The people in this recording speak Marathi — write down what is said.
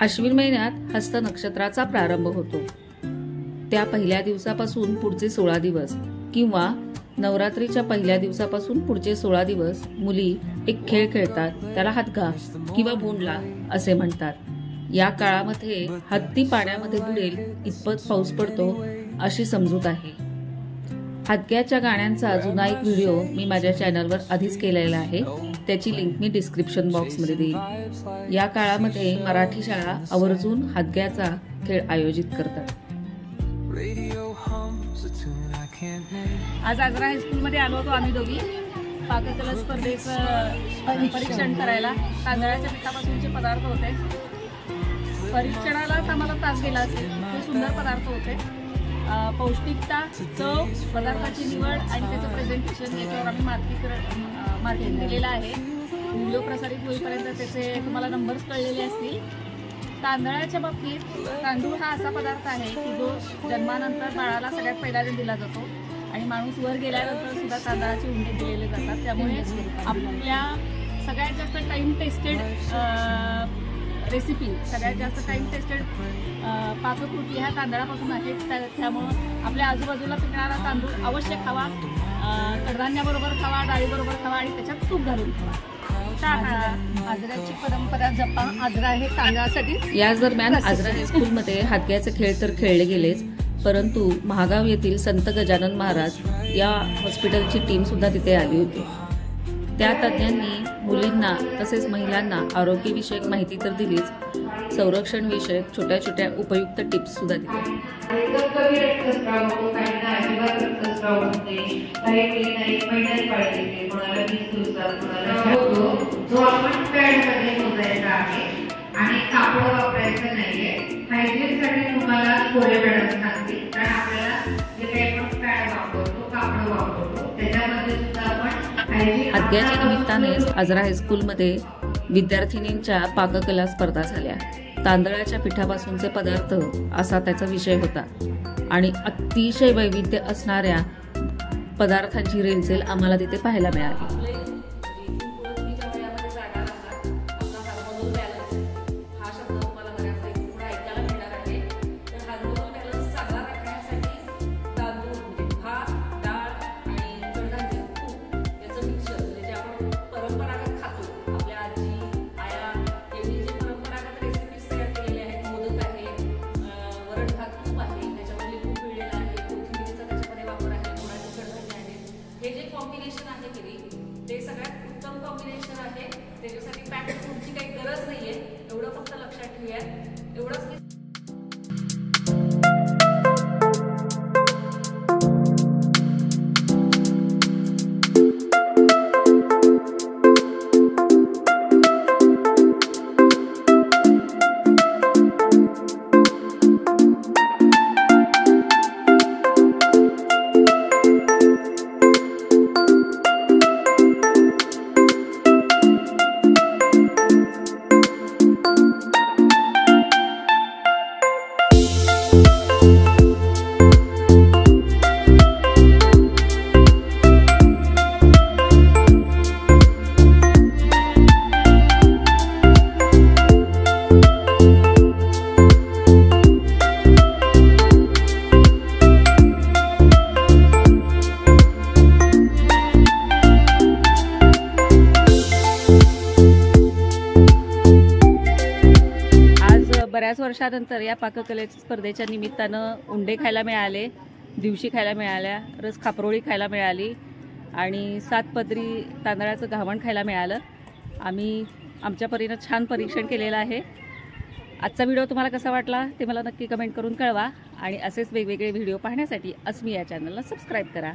अश्विन महिन्यात हस्त नक्षत्राचा प्रारंभ होतो। त्या पहिल्या दिवसापासून पुढचे 16 दिवस किंवा नवरात्रीच्या पहिल्या दिवसापासून पुढचे 16 दिवस मुली एक खेळ खेळतात, त्याला हादगा किंवा बोंडला असे म्हणतात। या काळामध्ये हत्ती पाण्यामध्ये बुडेल इतपत पाऊस पडतो अशी समजूत आहे। हादग्याच्या गाण्यांचा जुना एक व्हिडिओ मी माझ्या चॅनलवर आधीच केलेला आहे, त्याची लिंक मी डिस्क्रिप्शन बॉक्समध्ये देईन। या काळामध्ये मराठी शाळा आवर्जून हादग्याचा खेळ आयोजित करतात। आज आजरा हायस्कूलमध्ये आलो होतो आम्ही दोघी पाककला स्पर्धेचं परीक्षण करायला। तांदळाच्या पिठापासूनचे पदार्थ होते। परीक्षणालाच आम्हाला तास गेला असेल, खूप सुंदर पदार्थ होते। पौष्टिकता, चव, पदार्थाची निवड आणि त्याचं प्रेझेंटेशन याच्यावर आम्ही मार्किंग केलेलं आहे। व्हिडिओ प्रसारित होईपर्यंत त्याचे तुम्हाला नंबर्स कळलेले असतील। तांदळाच्या बाबतीत तांदूळ हा असा पदार्थ आहे की जो जन्मानंतर बाळाला सगळ्यात पहिल्यांदा दिला जातो आणि माणूस वर गेल्यानंतर सुद्धा तांदळाचे उंडे दिलेले जातात। त्यामुळे आपल्या सगळ्यात जास्त टाइम टेस्टेड रेसिपी, सगळ्यात जास्त टाइम टेस्टेड पाककृती ह्या तांदळापासून आहे। त्यामुळं आपल्या आजूबाजूला पिकणारा तांदूळ अवश्य खावा, कडधान्याबरोबर खावा, डाळीबरोबर खावा आणि त्याच्यात तूप घालून खावा। आजराची परंपरा जपा। आजरा हे तांदळासाठी। याच दरम्यान आजरा हायस्कूलमध्ये हादग्याचे खेळ तर खेळले गेलेच, परंतु महागाव येथील संत गजानन महाराज या हॉस्पिटलची टीम सुद्धा तिथे आली होती। त्या तज्ञांनी मुलींना तसेच महिलांना आरोग्यविषयक माहिती तर दिलीच, संरक्षण विषयक छोट्या छोट्या उपयुक्त टिप्स सुद्धा दिल्या। आणि कापड वापरायचं नाहीये। हायजीनसाठी तुम्हाला कोरे मॅडम सांगतील, कारण आपल्याला जे काही आपण पॅड वापरतो, कापड वापरतो, त्याच्यामध्ये सुद्धा आपण हादग्याच्या निमित्ताने आजरा हायस्कूलमध्ये विद्यार्थिनींच्या पाककला स्पर्धा झाल्या। तांदळाच्या पिठापासूनचे पदार्थ असा त्याचा विषय होता आणि अतिशय वैविध्य असणाऱ्या पदार्थांची रेलचेल आम्हाला तिथे पाहायला मिळाली। हे जे कॉम्बिनेशन आहे की ते सगळ्यात उत्तम कॉम्बिनेशन आहे। त्याच्यासाठी पॅकेट फूडची काही गरज नाहीये, एवढं फक्त लक्षात ठेवूया। एवढंच बऱ्याच वर्षानंतर या पाककलेच्या स्पर्धेच्या निमित्तानं उंडे खायला मिळाले, दिवशी खायला मिळाल्या, रस खापरोळी खायला मिळाली आणि 7 पदरी तांदळाचं घावण खायला मिळालं। आम्ही आमच्या परीनं छान परीक्षण केलेलं आहे। आजचा व्हिडिओ तुम्हाला कसा वाटला ते मला नक्की कमेंट करून कळवा आणि असेच वेगवेगळे व्हिडिओ पाहण्यासाठी अस्मी या चॅनलला सबस्क्राईब करा।